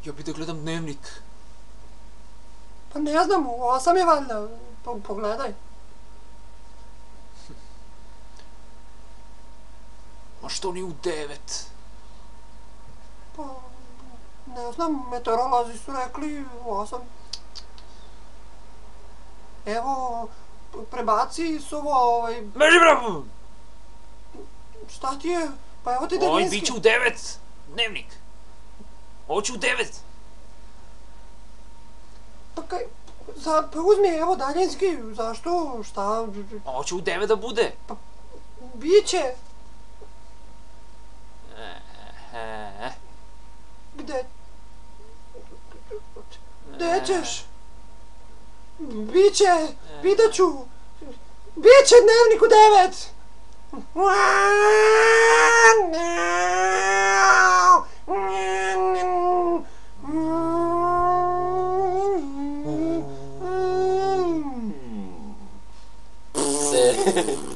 Ja bi da gledam dnevnik. Pa ne znam, u 8 je valjda. Pogledaj. A što ni u 9? Pa, ne znam, meteorolozi su rekli u 8. Evo, prebaci suvo, Beži bravo! šta ti je? Pa evo ti Oj, Daljinski. bit će u 9. Dnevnik. Hoću u 9. Pa kaj, pa uzmi, evo Daljinski, zašto, šta? Hoću u 9 da bude. Biće. Gde? Gde ćeš? Biće, vidjet ću. Biće dnevnik u 9. Se.